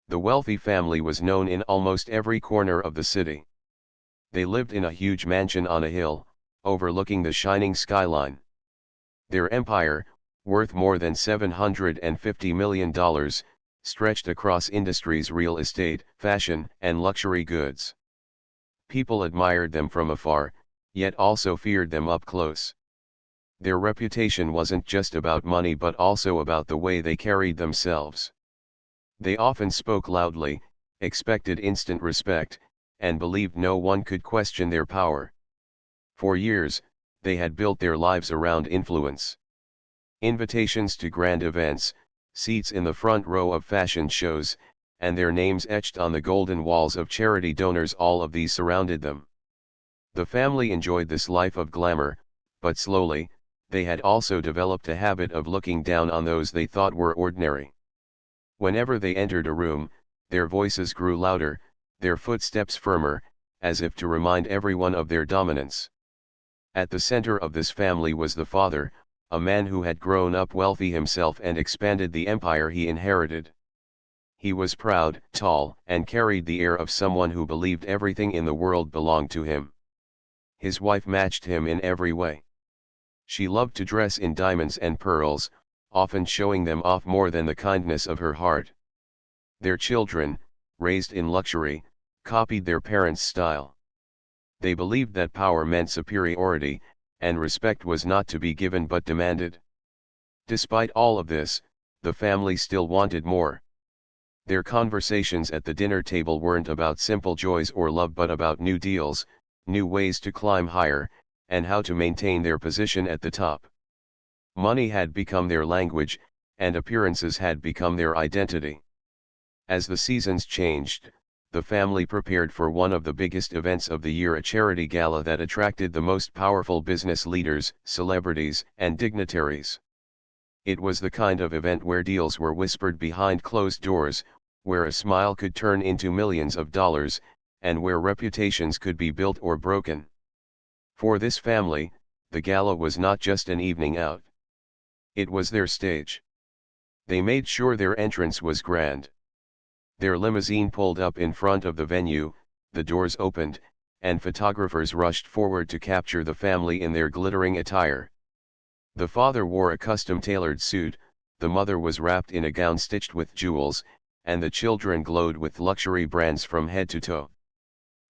The wealthy family was known in almost every corner of the city. They lived in a huge mansion on a hill, overlooking the shining skyline. Their empire, worth more than $750 million, stretched across industries: real estate, fashion, and luxury goods. People admired them from afar, yet also feared them up close. Their reputation wasn't just about money but also about the way they carried themselves. They often spoke loudly, expected instant respect, and believed no one could question their power. For years, they had built their lives around influence. Invitations to grand events, seats in the front row of fashion shows, and their names etched on the golden walls of charity donors, all of these surrounded them. The family enjoyed this life of glamour, but slowly, they had also developed a habit of looking down on those they thought were ordinary. Whenever they entered a room, their voices grew louder, their footsteps firmer, as if to remind everyone of their dominance. At the center of this family was the father, a man who had grown up wealthy himself and expanded the empire he inherited. He was proud, tall, and carried the air of someone who believed everything in the world belonged to him. His wife matched him in every way. She loved to dress in diamonds and pearls, often showing them off more than the kindness of her heart. Their children, raised in luxury, copied their parents' style. They believed that power meant superiority, and respect was not to be given but demanded. Despite all of this, the family still wanted more. Their conversations at the dinner table weren't about simple joys or love but about new deals, new ways to climb higher, and how to maintain their position at the top. Money had become their language, and appearances had become their identity. As the seasons changed, the family prepared for one of the biggest events of the year, a charity gala that attracted the most powerful business leaders, celebrities, and dignitaries. It was the kind of event where deals were whispered behind closed doors, where a smile could turn into millions of dollars, and where reputations could be built or broken. For this family, the gala was not just an evening out. It was their stage. They made sure their entrance was grand. Their limousine pulled up in front of the venue, the doors opened, and photographers rushed forward to capture the family in their glittering attire. The father wore a custom-tailored suit, the mother was wrapped in a gown stitched with jewels, and the children glowed with luxury brands from head to toe.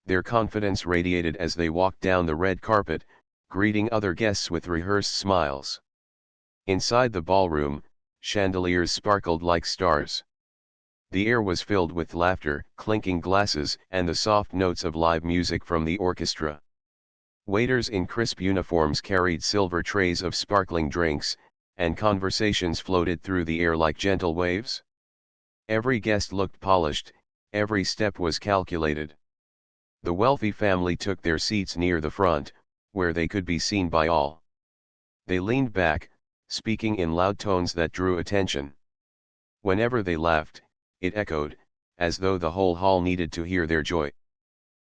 Their confidence radiated as they walked down the red carpet, greeting other guests with rehearsed smiles. Inside the ballroom, chandeliers sparkled like stars. The air was filled with laughter, clinking glasses, and the soft notes of live music from the orchestra. Waiters in crisp uniforms carried silver trays of sparkling drinks, and conversations floated through the air like gentle waves. Every guest looked polished, every step was calculated. The wealthy family took their seats near the front, where they could be seen by all. They leaned back, speaking in loud tones that drew attention. Whenever they laughed, it echoed, as though the whole hall needed to hear their joy.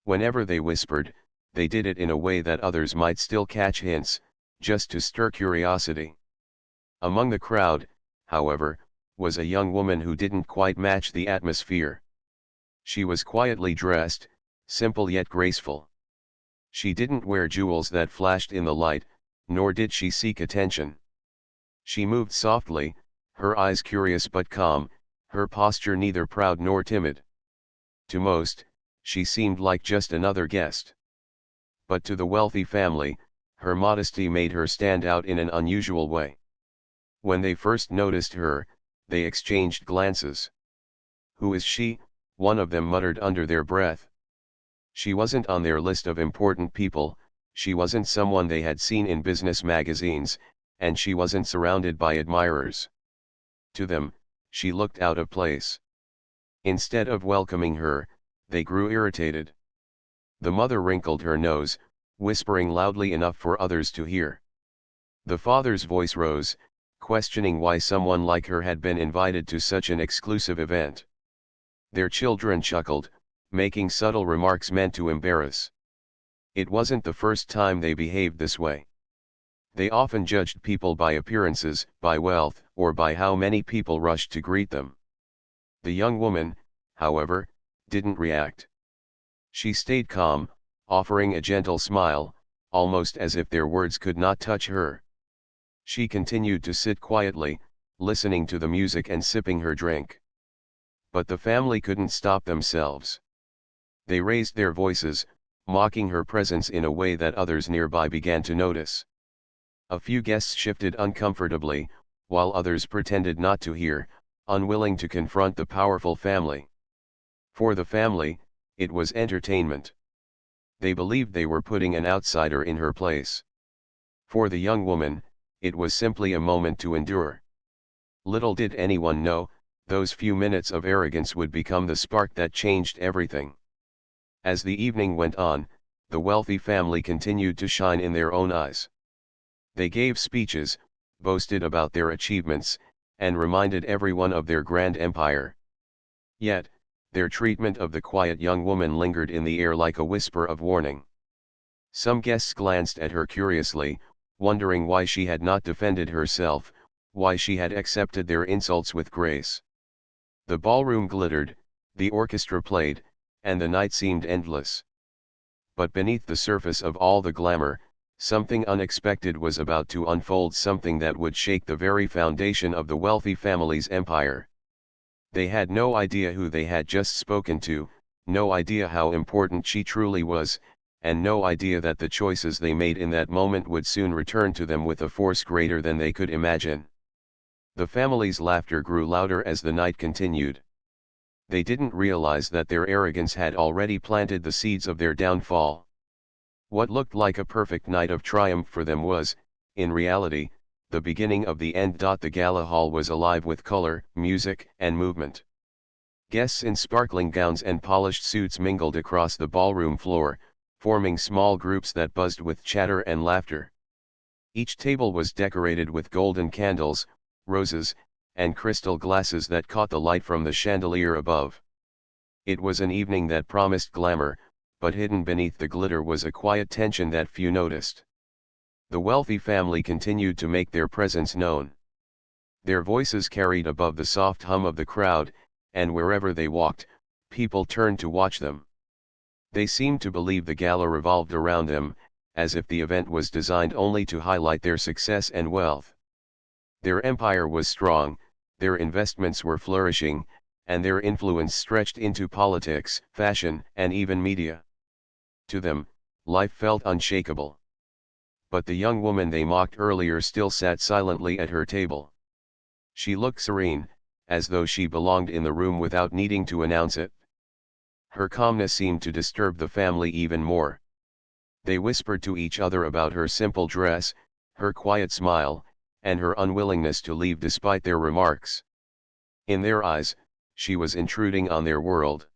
Whenever they whispered, they did it in a way that others might still catch hints, just to stir curiosity. Among the crowd, however, was a young woman who didn't quite match the atmosphere. She was quietly dressed, simple yet graceful. She didn't wear jewels that flashed in the light, nor did she seek attention. She moved softly, her eyes curious but calm, her posture neither proud nor timid. To most, she seemed like just another guest. But to the wealthy family, her modesty made her stand out in an unusual way. When they first noticed her, they exchanged glances. "Who is she?" one of them muttered under their breath. She wasn't on their list of important people, she wasn't someone they had seen in business magazines, and she wasn't surrounded by admirers. To them, she looked out of place. Instead of welcoming her, they grew irritated. The mother wrinkled her nose, whispering loudly enough for others to hear. The father's voice rose, questioning why someone like her had been invited to such an exclusive event. Their children chuckled, making subtle remarks meant to embarrass. It wasn't the first time they behaved this way. They often judged people by appearances, by wealth, or by how many people rushed to greet them. The young woman, however, didn't react. She stayed calm, offering a gentle smile, almost as if their words could not touch her. She continued to sit quietly, listening to the music and sipping her drink. But the family couldn't stop themselves. They raised their voices, mocking her presence in a way that others nearby began to notice. A few guests shifted uncomfortably, while others pretended not to hear, unwilling to confront the powerful family. For the family, it was entertainment. They believed they were putting an outsider in her place. For the young woman, it was simply a moment to endure. Little did anyone know, those few minutes of arrogance would become the spark that changed everything. As the evening went on, the wealthy family continued to shine in their own eyes. They gave speeches, boasted about their achievements, and reminded everyone of their grand empire. Yet, their treatment of the quiet young woman lingered in the air like a whisper of warning. Some guests glanced at her curiously, wondering why she had not defended herself, why she had accepted their insults with grace. The ballroom glittered, the orchestra played, and the night seemed endless. But beneath the surface of all the glamour, something unexpected was about to unfold, something that would shake the very foundation of the wealthy family's empire. They had no idea who they had just spoken to, no idea how important she truly was, and no idea that the choices they made in that moment would soon return to them with a force greater than they could imagine. The family's laughter grew louder as the night continued. They didn't realize that their arrogance had already planted the seeds of their downfall. What looked like a perfect night of triumph for them was, in reality, the beginning of the end. The gala hall was alive with color, music, and movement. Guests in sparkling gowns and polished suits mingled across the ballroom floor, forming small groups that buzzed with chatter and laughter. Each table was decorated with golden candles, roses, and crystal glasses that caught the light from the chandelier above. It was an evening that promised glamour, but hidden beneath the glitter was a quiet tension that few noticed. The wealthy family continued to make their presence known. Their voices carried above the soft hum of the crowd, and wherever they walked, people turned to watch them. They seemed to believe the gala revolved around them, as if the event was designed only to highlight their success and wealth. Their empire was strong, their investments were flourishing, and their influence stretched into politics, fashion, and even media. To them, life felt unshakable. But the young woman they mocked earlier still sat silently at her table. She looked serene, as though she belonged in the room without needing to announce it. Her calmness seemed to disturb the family even more. They whispered to each other about her simple dress, her quiet smile, and her unwillingness to leave despite their remarks. In their eyes, she was intruding on their world.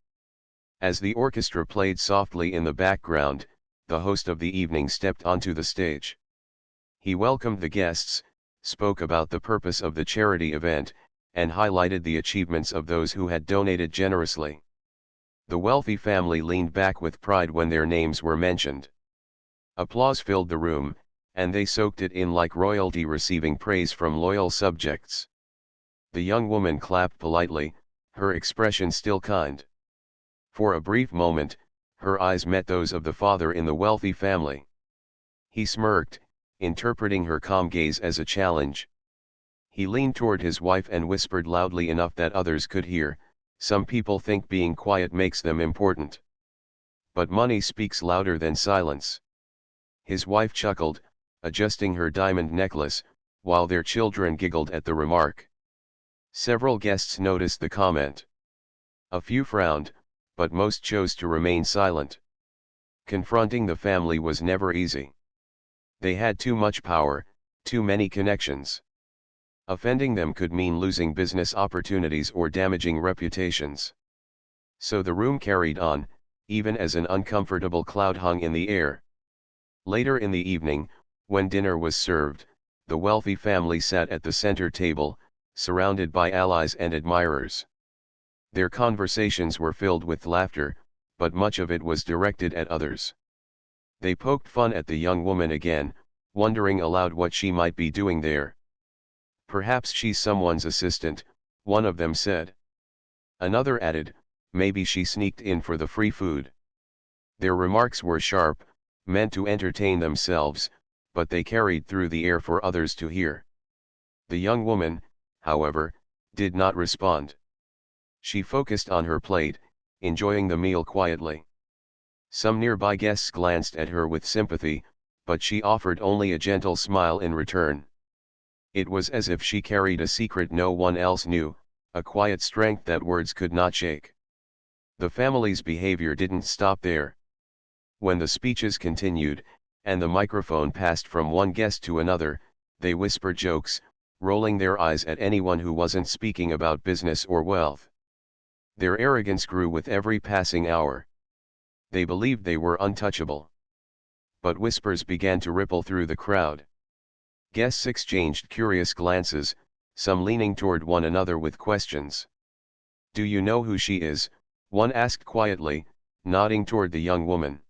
As the orchestra played softly in the background, the host of the evening stepped onto the stage. He welcomed the guests, spoke about the purpose of the charity event, and highlighted the achievements of those who had donated generously. The wealthy family leaned back with pride when their names were mentioned. Applause filled the room, and they soaked it in like royalty receiving praise from loyal subjects. The young woman clapped politely, her expression still kind. For a brief moment, her eyes met those of the father in the wealthy family. He smirked, interpreting her calm gaze as a challenge. He leaned toward his wife and whispered loudly enough that others could hear, "Some people think being quiet makes them important. But money speaks louder than silence." His wife chuckled, adjusting her diamond necklace, while their children giggled at the remark. Several guests noticed the comment. A few frowned, but most chose to remain silent. Confronting the family was never easy. They had too much power, too many connections. Offending them could mean losing business opportunities or damaging reputations. So the room carried on, even as an uncomfortable cloud hung in the air. Later in the evening, when dinner was served, the wealthy family sat at the center table, surrounded by allies and admirers. Their conversations were filled with laughter, but much of it was directed at others. They poked fun at the young woman again, wondering aloud what she might be doing there. "Perhaps she's someone's assistant," one of them said. Another added, maybe she sneaked in for the free food. Their remarks were sharp, meant to entertain themselves, but they carried through the air for others to hear. The young woman, however, did not respond. She focused on her plate, enjoying the meal quietly. Some nearby guests glanced at her with sympathy, but she offered only a gentle smile in return. It was as if she carried a secret no one else knew, a quiet strength that words could not shake. The family's behavior didn't stop there. When the speeches continued, and the microphone passed from one guest to another, they whispered jokes, rolling their eyes at anyone who wasn't speaking about business or wealth. Their arrogance grew with every passing hour. They believed they were untouchable. But whispers began to ripple through the crowd. Guests exchanged curious glances, some leaning toward one another with questions. "Do you know who she is?" one asked quietly, nodding toward the young woman.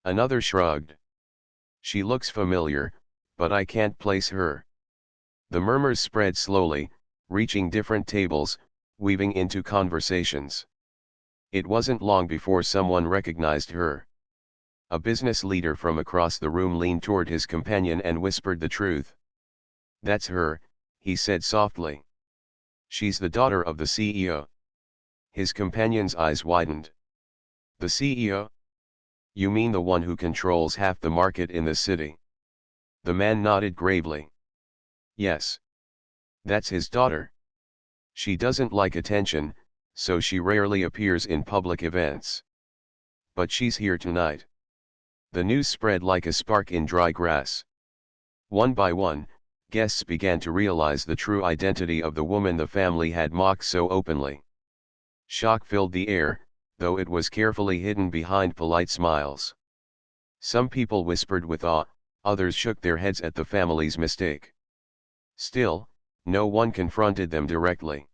Another shrugged. "She looks familiar, but I can't place her." The murmurs spread slowly, reaching different tables, weaving into conversations. It wasn't long before someone recognized her. A business leader from across the room leaned toward his companion and whispered the truth. "That's her," he said softly. "She's the daughter of the CEO." His companion's eyes widened. "The CEO? You mean the one who controls half the market in the city?" The man nodded gravely. "Yes. That's his daughter. She doesn't like attention, so she rarely appears in public events. But she's here tonight." The news spread like a spark in dry grass. One by one, guests began to realize the true identity of the woman the family had mocked so openly. Shock filled the air, though it was carefully hidden behind polite smiles. Some people whispered with awe, others shook their heads at the family's mistake. Still, no one confronted them directly.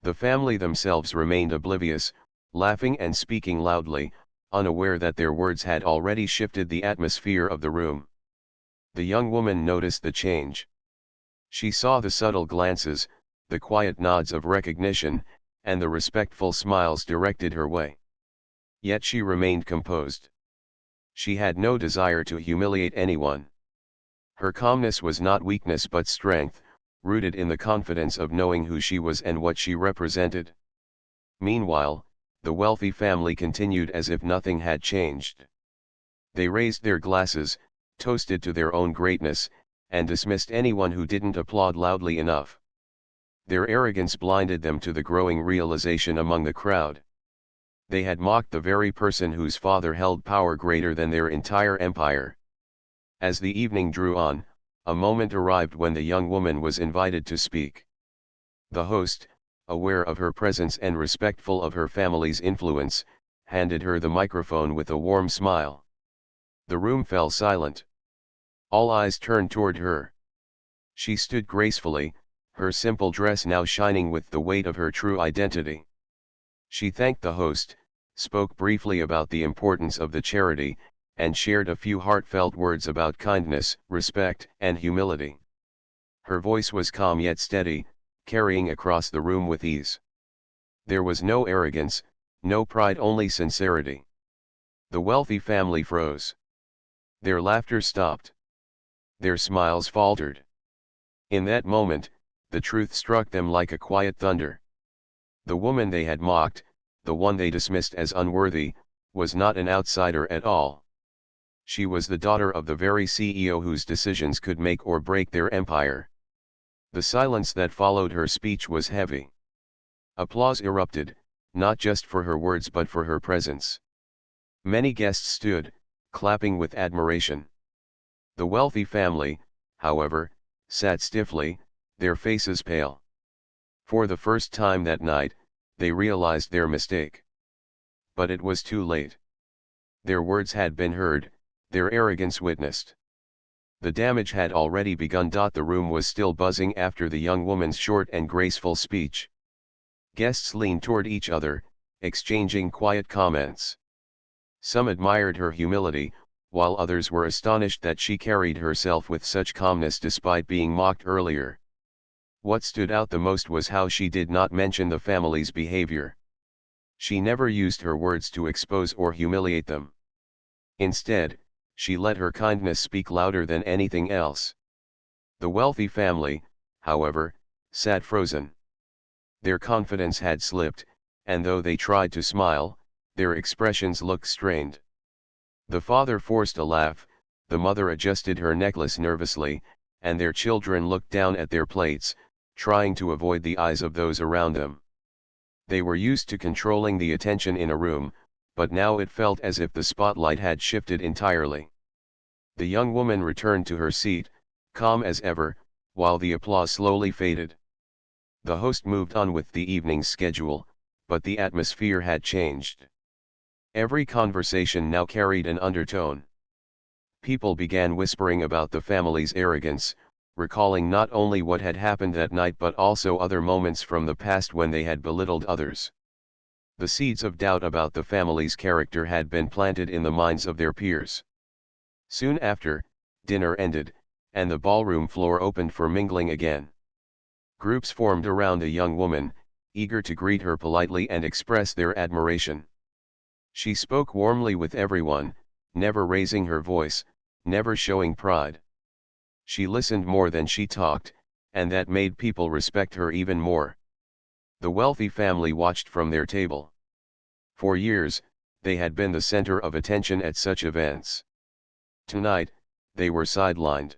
The family themselves remained oblivious, laughing and speaking loudly, unaware that their words had already shifted the atmosphere of the room. The young woman noticed the change. She saw the subtle glances, the quiet nods of recognition, and the respectful smiles directed her way. Yet she remained composed. She had no desire to humiliate anyone. Her calmness was not weakness but strength, rooted in the confidence of knowing who she was and what she represented. Meanwhile, the wealthy family continued as if nothing had changed. They raised their glasses, toasted to their own greatness, and dismissed anyone who didn't applaud loudly enough. Their arrogance blinded them to the growing realization among the crowd. They had mocked the very person whose father held power greater than their entire empire. As the evening drew on, a moment arrived when the young woman was invited to speak. The host, aware of her presence and respectful of her family's influence, handed her the microphone with a warm smile. The room fell silent. All eyes turned toward her. She stood gracefully, her simple dress now shining with the weight of her true identity. She thanked the host, spoke briefly about the importance of the charity, and shared a few heartfelt words about kindness, respect, and humility. Her voice was calm yet steady, carrying across the room with ease. There was no arrogance, no pride, only sincerity. The wealthy family froze. Their laughter stopped. Their smiles faltered. In that moment, the truth struck them like a quiet thunder. The woman they had mocked, the one they dismissed as unworthy, was not an outsider at all. She was the daughter of the very CEO whose decisions could make or break their empire. The silence that followed her speech was heavy. Applause erupted, not just for her words but for her presence. Many guests stood, clapping with admiration. The wealthy family, however, sat stiffly, their faces pale. For the first time that night, they realized their mistake. But it was too late. Their words had been heard, their arrogance witnessed. The damage had already begun. The room was still buzzing after the young woman's short and graceful speech. Guests leaned toward each other, exchanging quiet comments. Some admired her humility, while others were astonished that she carried herself with such calmness despite being mocked earlier. What stood out the most was how she did not mention the family's behavior. She never used her words to expose or humiliate them. Instead, she let her kindness speak louder than anything else. The wealthy family, however, sat frozen. Their confidence had slipped, and though they tried to smile, their expressions looked strained. The father forced a laugh, the mother adjusted her necklace nervously, and their children looked down at their plates, trying to avoid the eyes of those around them. They were used to controlling the attention in a room, but now it felt as if the spotlight had shifted entirely. The young woman returned to her seat, calm as ever, while the applause slowly faded. The host moved on with the evening's schedule, but the atmosphere had changed. Every conversation now carried an undertone. People began whispering about the family's arrogance, recalling not only what had happened that night but also other moments from the past when they had belittled others. The seeds of doubt about the family's character had been planted in the minds of their peers. Soon after, dinner ended, and the ballroom floor opened for mingling again. Groups formed around the young woman, eager to greet her politely and express their admiration. She spoke warmly with everyone, never raising her voice, never showing pride. She listened more than she talked, and that made people respect her even more. The wealthy family watched from their table. For years, they had been the center of attention at such events. Tonight, they were sidelined.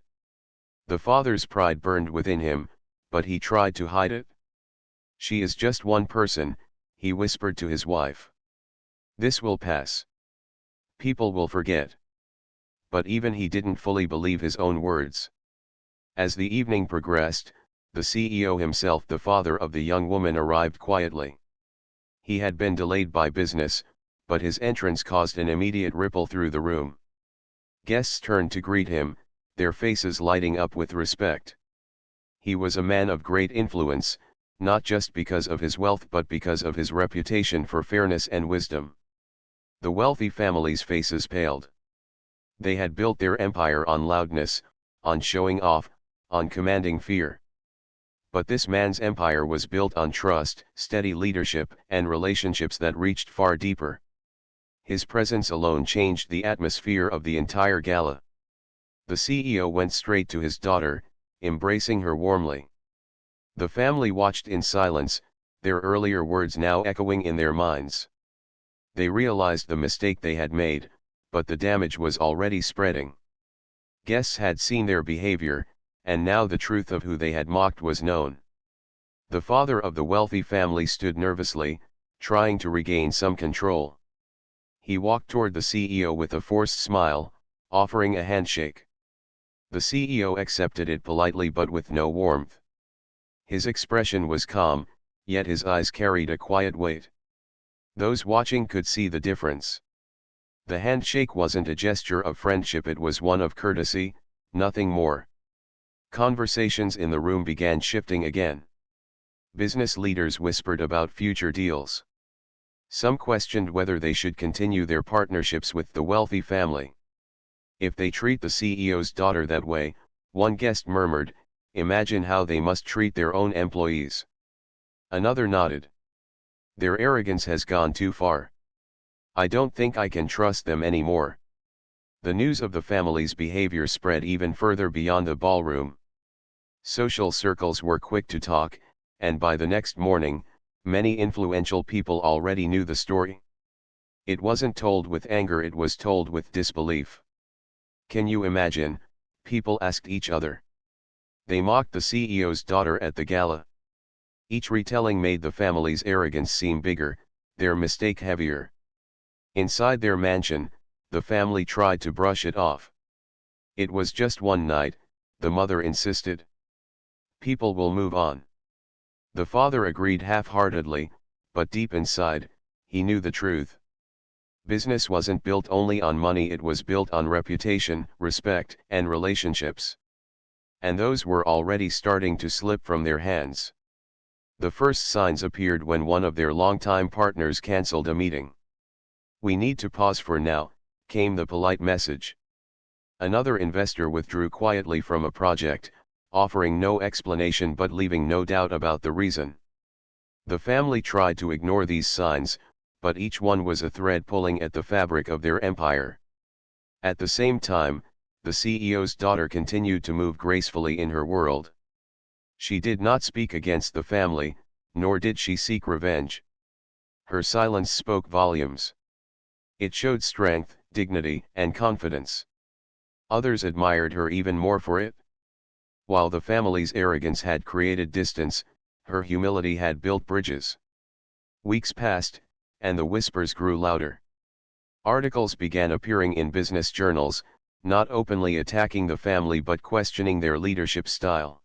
The father's pride burned within him, but he tried to hide it. "She is just one person," he whispered to his wife. "This will pass. People will forget." But even he didn't fully believe his own words. As the evening progressed, the CEO himself, the father of the young woman, arrived quietly. He had been delayed by business, but his entrance caused an immediate ripple through the room. Guests turned to greet him, their faces lighting up with respect. He was a man of great influence, not just because of his wealth but because of his reputation for fairness and wisdom. The wealthy family's faces paled. They had built their empire on loudness, on showing off, on commanding fear. But this man's empire was built on trust, steady leadership, and relationships that reached far deeper. His presence alone changed the atmosphere of the entire gala. The CEO went straight to his daughter, embracing her warmly. The family watched in silence, their earlier words now echoing in their minds. They realized the mistake they had made, but the damage was already spreading. Guests had seen their behavior, and now the truth of who they had mocked was known. The father of the wealthy family stood nervously, trying to regain some control. He walked toward the CEO with a forced smile, offering a handshake. The CEO accepted it politely but with no warmth. His expression was calm, yet his eyes carried a quiet weight. Those watching could see the difference. The handshake wasn't a gesture of friendship, it was one of courtesy, nothing more. Conversations in the room began shifting again. Business leaders whispered about future deals. Some questioned whether they should continue their partnerships with the wealthy family. "If they treat the CEO's daughter that way," one guest murmured, "imagine how they must treat their own employees." Another nodded. "Their arrogance has gone too far. I don't think I can trust them anymore." The news of the family's behavior spread even further beyond the ballroom. Social circles were quick to talk, and by the next morning, many influential people already knew the story. It wasn't told with anger, it was told with disbelief. "Can you imagine?" people asked each other. They mocked the CEO's daughter at the gala. Each retelling made the family's arrogance seem bigger, their mistake heavier. Inside their mansion, the family tried to brush it off. "It was just one night," the mother insisted. "People will move on." The father agreed half-heartedly, but deep inside, he knew the truth. Business wasn't built only on money, it was built on reputation, respect, and relationships. And those were already starting to slip from their hands. The first signs appeared when one of their longtime partners canceled a meeting. "We need to pause for now," came the polite message. Another investor withdrew quietly from a project, offering no explanation but leaving no doubt about the reason. The family tried to ignore these signs, but each one was a thread pulling at the fabric of their empire. At the same time, the CEO's daughter continued to move gracefully in her world. She did not speak against the family, nor did she seek revenge. Her silence spoke volumes. It showed strength, dignity, and confidence. Others admired her even more for it. While the family's arrogance had created distance, her humility had built bridges. Weeks passed, and the whispers grew louder. Articles began appearing in business journals, not openly attacking the family but questioning their leadership style.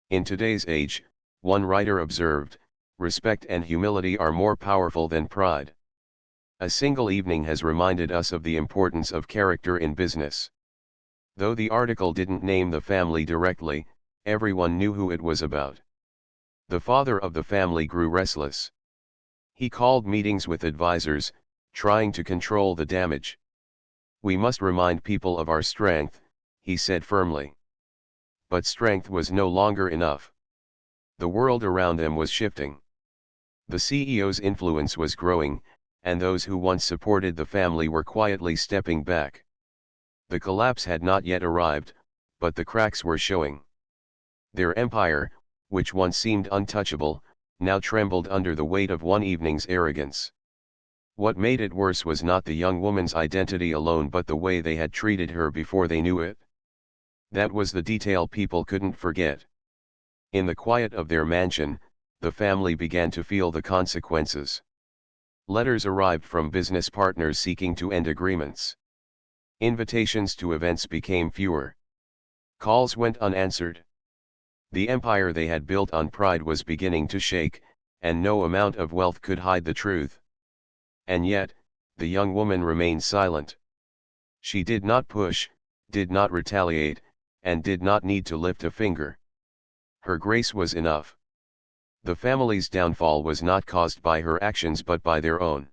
In today's age, one writer observed, respect and humility are more powerful than pride. A single evening has reminded us of the importance of character in business. Though the article didn't name the family directly, everyone knew who it was about. The father of the family grew restless. He called meetings with advisors, trying to control the damage. "We must remind people of our strength," he said firmly. But strength was no longer enough. The world around them was shifting. The CEO's influence was growing, and those who once supported the family were quietly stepping back. The collapse had not yet arrived, but the cracks were showing. Their empire, which once seemed untouchable, now trembled under the weight of one evening's arrogance. What made it worse was not the young woman's identity alone but the way they had treated her before they knew it. That was the detail people couldn't forget. In the quiet of their mansion, the family began to feel the consequences. Letters arrived from business partners seeking to end agreements. Invitations to events became fewer. Calls went unanswered. The empire they had built on pride was beginning to shake, and no amount of wealth could hide the truth. And yet, the young woman remained silent. She did not push, did not retaliate, and did not need to lift a finger. Her grace was enough. The family's downfall was not caused by her actions but by their own.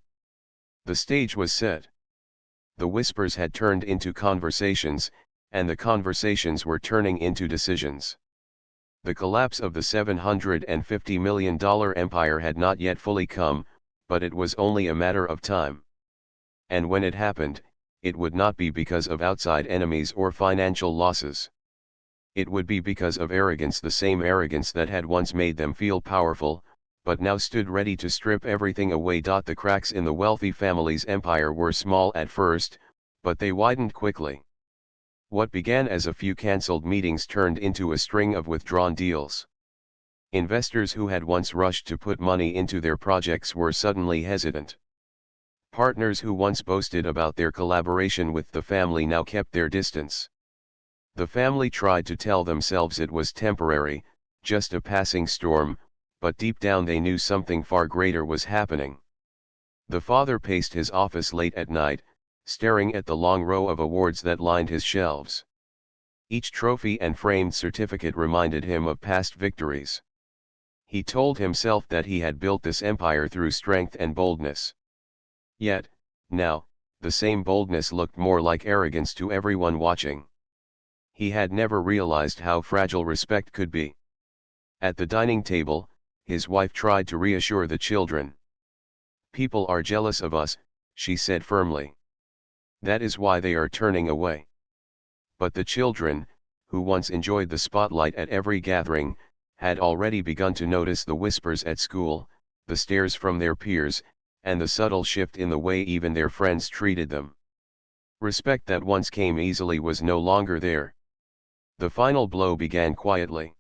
The stage was set. The whispers had turned into conversations, and the conversations were turning into decisions. The collapse of the $750 million empire had not yet fully come, but it was only a matter of time. And when it happened, it would not be because of outside enemies or financial losses. It would be because of arrogance, the same arrogance that had once made them feel powerful, but now stood ready to strip everything away. The cracks in the wealthy family's empire were small at first, but they widened quickly. What began as a few cancelled meetings turned into a string of withdrawn deals. Investors who had once rushed to put money into their projects were suddenly hesitant. Partners who once boasted about their collaboration with the family now kept their distance. The family tried to tell themselves it was temporary, just a passing storm, but deep down they knew something far greater was happening. The father paced his office late at night, staring at the long row of awards that lined his shelves. Each trophy and framed certificate reminded him of past victories. He told himself that he had built this empire through strength and boldness. Yet, now, the same boldness looked more like arrogance to everyone watching. He had never realized how fragile respect could be. At the dining table, his wife tried to reassure the children. "People are jealous of us," she said firmly. "That is why they are turning away." But the children, who once enjoyed the spotlight at every gathering, had already begun to notice the whispers at school, the stares from their peers, and the subtle shift in the way even their friends treated them. Respect that once came easily was no longer there. The final blow began quietly.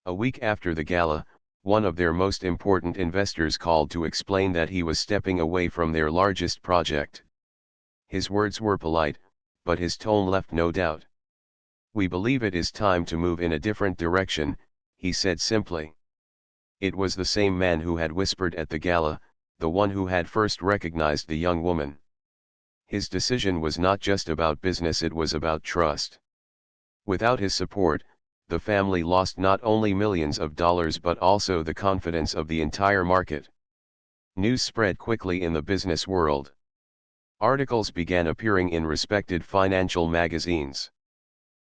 A week after the gala, one of their most important investors called to explain that he was stepping away from their largest project. His words were polite, but his tone left no doubt. "We believe it is time to move in a different direction," he said simply. It was the same man who had whispered at the gala, the one who had first recognized the young woman. His decision was not just about business, it was about trust. Without his support, the family lost not only millions of dollars but also the confidence of the entire market. News spread quickly in the business world. Articles began appearing in respected financial magazines.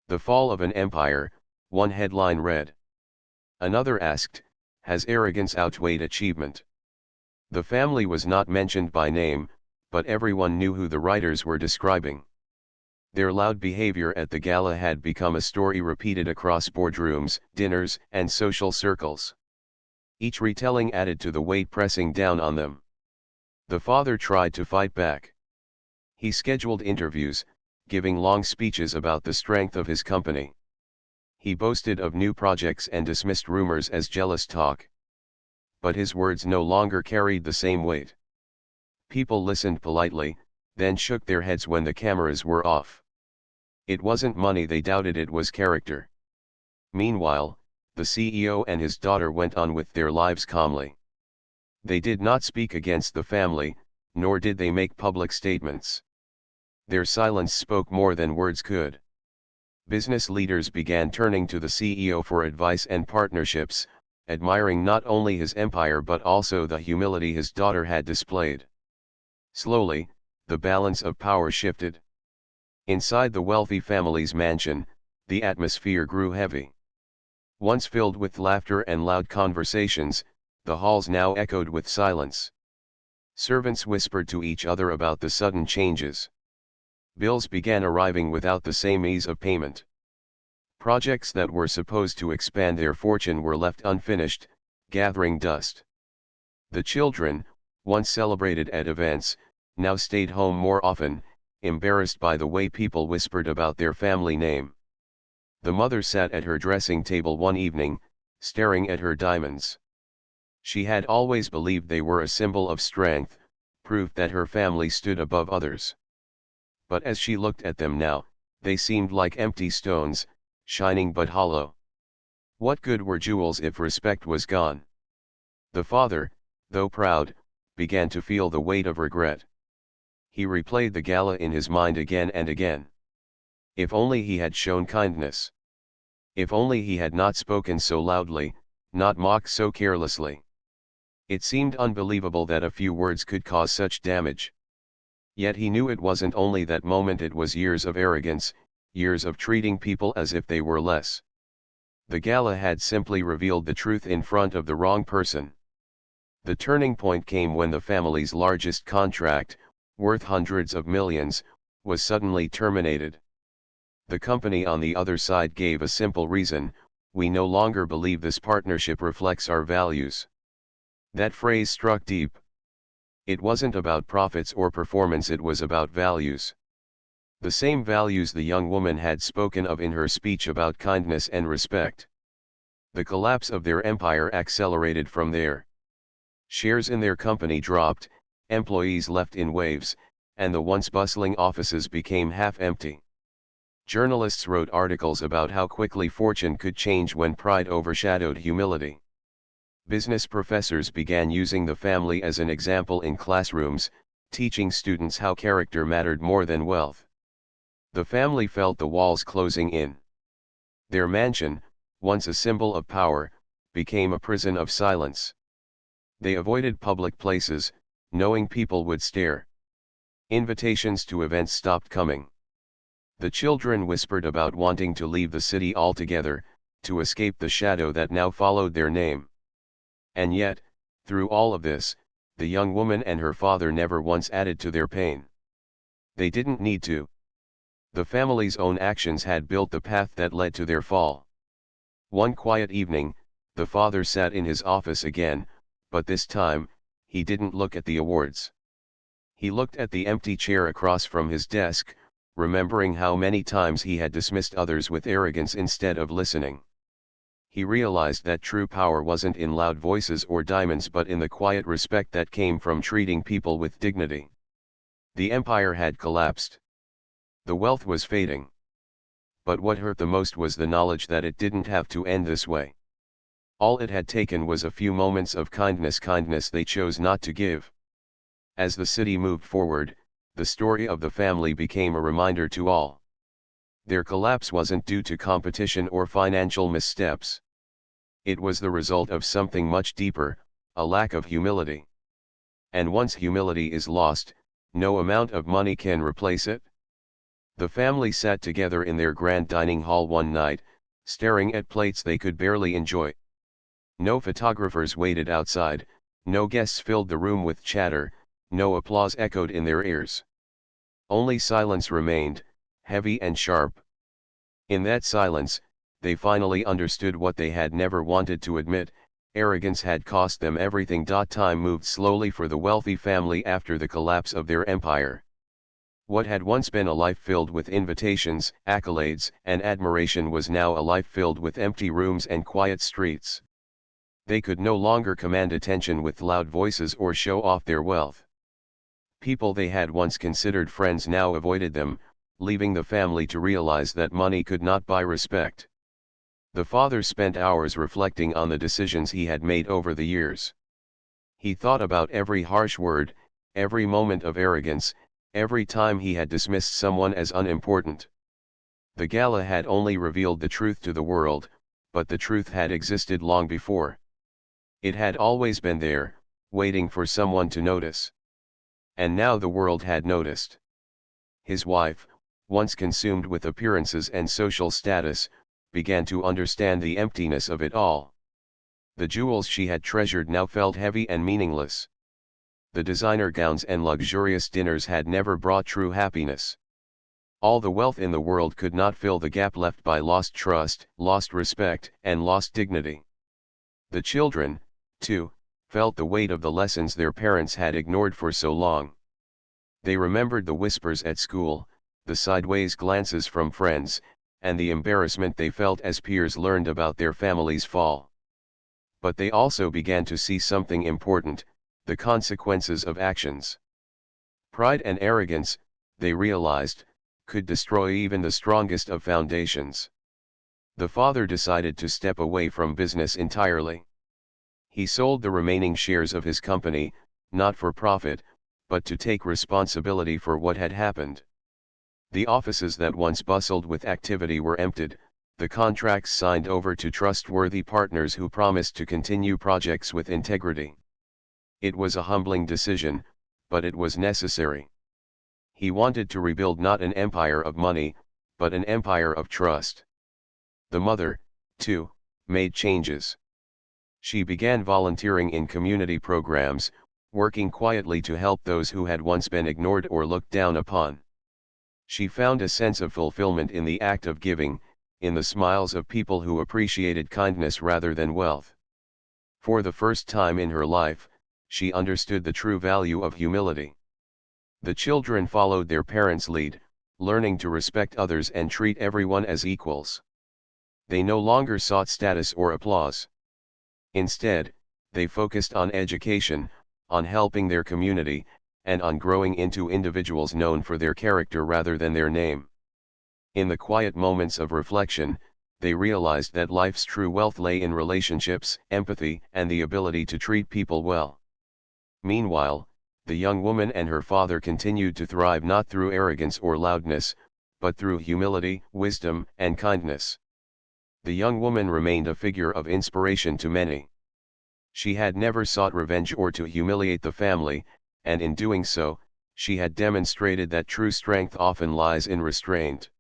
"The fall of an empire," one headline read. Another asked, "Has arrogance outweighed achievement?" The family was not mentioned by name, but everyone knew who the writers were describing. Their loud behavior at the gala had become a story repeated across boardrooms, dinners, and social circles. Each retelling added to the weight pressing down on them. The father tried to fight back. He scheduled interviews, giving long speeches about the strength of his company. He boasted of new projects and dismissed rumors as jealous talk. But his words no longer carried the same weight. People listened politely, then shook their heads when the cameras were off. It wasn't money they doubted, it was character. Meanwhile, the CEO and his daughter went on with their lives calmly. They did not speak against the family, nor did they make public statements. Their silence spoke more than words could. Business leaders began turning to the CEO for advice and partnerships, admiring not only his empire but also the humility his daughter had displayed. Slowly, the balance of power shifted. Inside the wealthy family's mansion, the atmosphere grew heavy. Once filled with laughter and loud conversations, the halls now echoed with silence. Servants whispered to each other about the sudden changes. Bills began arriving without the same ease of payment. Projects that were supposed to expand their fortune were left unfinished, gathering dust. The children, once celebrated at events, now stayed home more often, embarrassed by the way people whispered about their family name. The mother sat at her dressing table one evening, staring at her diamonds. She had always believed they were a symbol of strength, proof that her family stood above others. But as she looked at them now, they seemed like empty stones, shining but hollow. What good were jewels if respect was gone? The father, though proud, began to feel the weight of regret. He replayed the gala in his mind again and again. If only he had shown kindness. If only he had not spoken so loudly, not mocked so carelessly. It seemed unbelievable that a few words could cause such damage. Yet he knew it wasn't only that moment, it was years of arrogance, years of treating people as if they were less. The gala had simply revealed the truth in front of the wrong person. The turning point came when the family's largest contract, worth hundreds of millions, was suddenly terminated. The company on the other side gave a simple reason: we no longer believe this partnership reflects our values. That phrase struck deep. It wasn't about profits or performance, it was about values. The same values the young woman had spoken of in her speech about kindness and respect. The collapse of their empire accelerated from there. Shares in their company dropped, employees left in waves, and the once bustling offices became half empty. Journalists wrote articles about how quickly fortune could change when pride overshadowed humility. Business professors began using the family as an example in classrooms, teaching students how character mattered more than wealth. The family felt the walls closing in. Their mansion, once a symbol of power, became a prison of silence. They avoided public places, knowing people would stare. Invitations to events stopped coming. The children whispered about wanting to leave the city altogether, to escape the shadow that now followed their name. And yet, through all of this, the young woman and her father never once added to their pain. They didn't need to. The family's own actions had built the path that led to their fall. One quiet evening, the father sat in his office again, but this time, he didn't look at the awards. He looked at the empty chair across from his desk, remembering how many times he had dismissed others with arrogance instead of listening. He realized that true power wasn't in loud voices or diamonds but in the quiet respect that came from treating people with dignity. The empire had collapsed. The wealth was fading. But what hurt the most was the knowledge that it didn't have to end this way. All it had taken was a few moments of kindness they chose not to give. As the city moved forward, the story of the family became a reminder to all. Their collapse wasn't due to competition or financial missteps. It was the result of something much deeper, a lack of humility. And once humility is lost, no amount of money can replace it. The family sat together in their grand dining hall one night, staring at plates they could barely enjoy. No photographers waited outside, No guests filled the room with chatter, no applause echoed in their ears. Only silence remained, heavy and sharp. In that silence, they finally understood what they had never wanted to admit: arrogance had cost them everything. Time moved slowly for the wealthy family after the collapse of their empire. What had once been a life filled with invitations, accolades, and admiration was now a life filled with empty rooms and quiet streets. They could no longer command attention with loud voices or show off their wealth. People they had once considered friends now avoided them, leaving the family to realize that money could not buy respect. The father spent hours reflecting on the decisions he had made over the years. He thought about every harsh word, every moment of arrogance, every time he had dismissed someone as unimportant. The gala had only revealed the truth to the world, but the truth had existed long before. It had always been there, waiting for someone to notice. And now the world had noticed. His wife, once consumed with appearances and social status, began to understand the emptiness of it all. The jewels she had treasured now felt heavy and meaningless. The designer gowns and luxurious dinners had never brought true happiness. All the wealth in the world could not fill the gap left by lost trust, lost respect, and lost dignity. The children, too, felt the weight of the lessons their parents had ignored for so long. They remembered the whispers at school, the sideways glances from friends, and the embarrassment they felt as peers learned about their family's fall. But they also began to see something important: the consequences of actions. Pride and arrogance, they realized, could destroy even the strongest of foundations. The father decided to step away from business entirely. He sold the remaining shares of his company, not for profit, but to take responsibility for what had happened. The offices that once bustled with activity were emptied, the contracts signed over to trustworthy partners who promised to continue projects with integrity. It was a humbling decision, but it was necessary. He wanted to rebuild not an empire of money, but an empire of trust. The mother, too, made changes. She began volunteering in community programs, working quietly to help those who had once been ignored or looked down upon. She found a sense of fulfillment in the act of giving, in the smiles of people who appreciated kindness rather than wealth. For the first time in her life, she understood the true value of humility. The children followed their parents' lead, learning to respect others and treat everyone as equals. They no longer sought status or applause. Instead, they focused on education, on helping their community, and on growing into individuals known for their character rather than their name. In the quiet moments of reflection, they realized that life's true wealth lay in relationships, empathy, and the ability to treat people well. Meanwhile, the young woman and her father continued to thrive not through arrogance or loudness, but through humility, wisdom, and kindness. The young woman remained a figure of inspiration to many. She had never sought revenge or to humiliate the family, and in doing so, she had demonstrated that true strength often lies in restraint.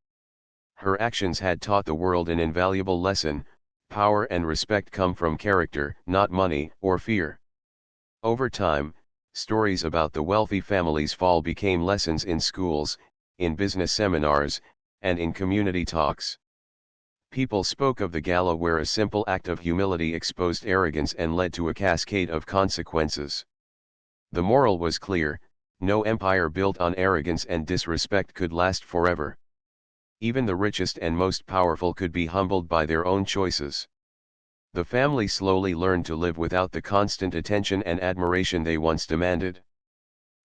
Her actions had taught the world an invaluable lesson: power and respect come from character, not money or fear. Over time, stories about the wealthy family's fall became lessons in schools, in business seminars, and in community talks. People spoke of the gala where a simple act of humility exposed arrogance and led to a cascade of consequences. The moral was clear: no empire built on arrogance and disrespect could last forever. Even the richest and most powerful could be humbled by their own choices. The family slowly learned to live without the constant attention and admiration they once demanded.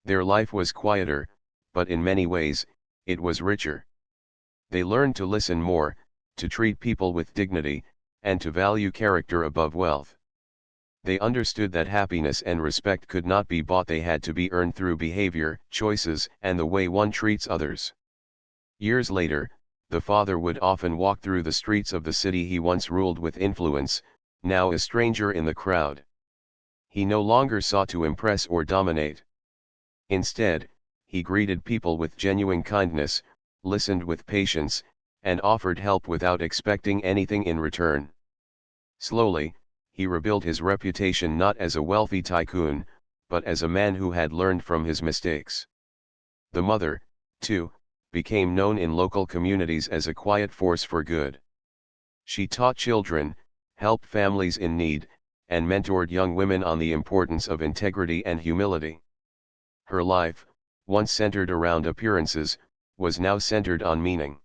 Their life was quieter, but in many ways, it was richer. They learned to listen more, to treat people with dignity, and to value character above wealth. They understood that happiness and respect could not be bought; they had to be earned through behavior, choices, and the way one treats others. Years later, the father would often walk through the streets of the city he once ruled with influence, now a stranger in the crowd. He no longer sought to impress or dominate. Instead, he greeted people with genuine kindness, listened with patience, and offered help without expecting anything in return. Slowly, he rebuilt his reputation not as a wealthy tycoon, but as a man who had learned from his mistakes. The mother, too, became known in local communities as a quiet force for good. She taught children, helped families in need, and mentored young women on the importance of integrity and humility. Her life, once centered around appearances, was now centered on meaning.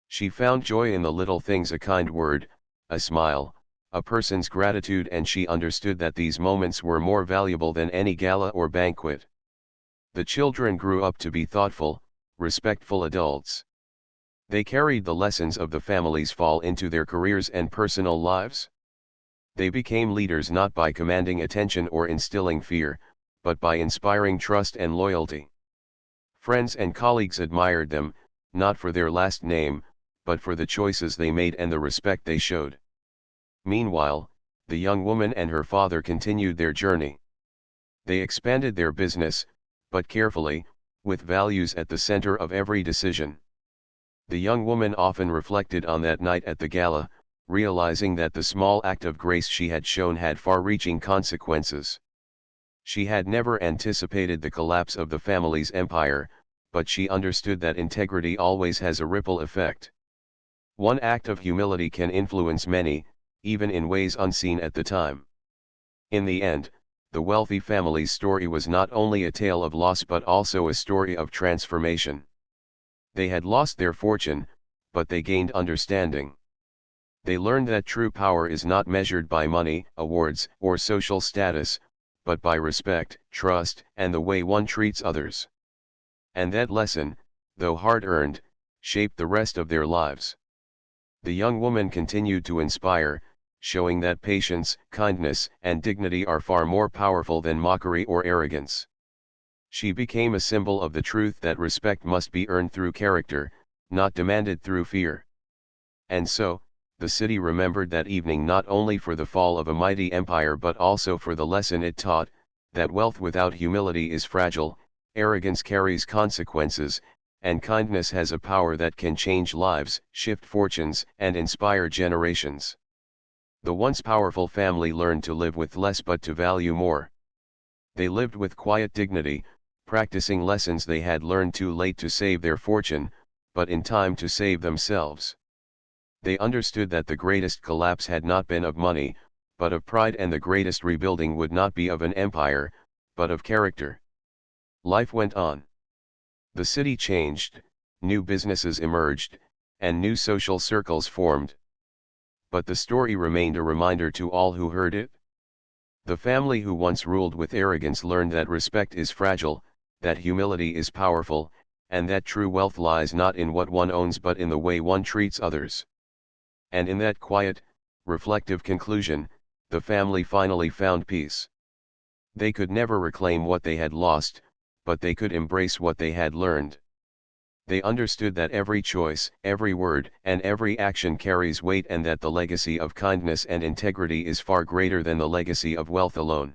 She found joy in the little things: a kind word, a smile, a person's gratitude, and she understood that these moments were more valuable than any gala or banquet. The children grew up to be thoughtful, respectful adults. They carried the lessons of the family's fall into their careers and personal lives. They became leaders not by commanding attention or instilling fear, but by inspiring trust and loyalty. Friends and colleagues admired them, not for their last name, but for the choices they made and the respect they showed. Meanwhile, the young woman and her father continued their journey. They expanded their business, but carefully, with values at the center of every decision. The young woman often reflected on that night at the gala, realizing that the small act of grace she had shown had far-reaching consequences. She had never anticipated the collapse of the family's empire, but she understood that integrity always has a ripple effect. One act of humility can influence many, even in ways unseen at the time. In the end, the wealthy family's story was not only a tale of loss but also a story of transformation. They had lost their fortune, but they gained understanding. They learned that true power is not measured by money, awards, or social status, but by respect, trust, and the way one treats others. And that lesson, though hard-earned, shaped the rest of their lives. The young woman continued to inspire, showing that patience, kindness, and dignity are far more powerful than mockery or arrogance. She became a symbol of the truth that respect must be earned through character, not demanded through fear. And so, the city remembered that evening not only for the fall of a mighty empire but also for the lesson it taught, that wealth without humility is fragile, arrogance carries consequences, and kindness has a power that can change lives, shift fortunes, and inspire generations. The once powerful family learned to live with less but to value more. They lived with quiet dignity, practicing lessons they had learned too late to save their fortune, but in time to save themselves. They understood that the greatest collapse had not been of money, but of pride, and the greatest rebuilding would not be of an empire, but of character. Life went on. The city changed, new businesses emerged, and new social circles formed. But the story remained a reminder to all who heard it. The family who once ruled with arrogance learned that respect is fragile, that humility is powerful, and that true wealth lies not in what one owns but in the way one treats others. And in that quiet, reflective conclusion, the family finally found peace. They could never reclaim what they had lost, but they could embrace what they had learned. They understood that every choice, every word, and every action carries weight, and that the legacy of kindness and integrity is far greater than the legacy of wealth alone.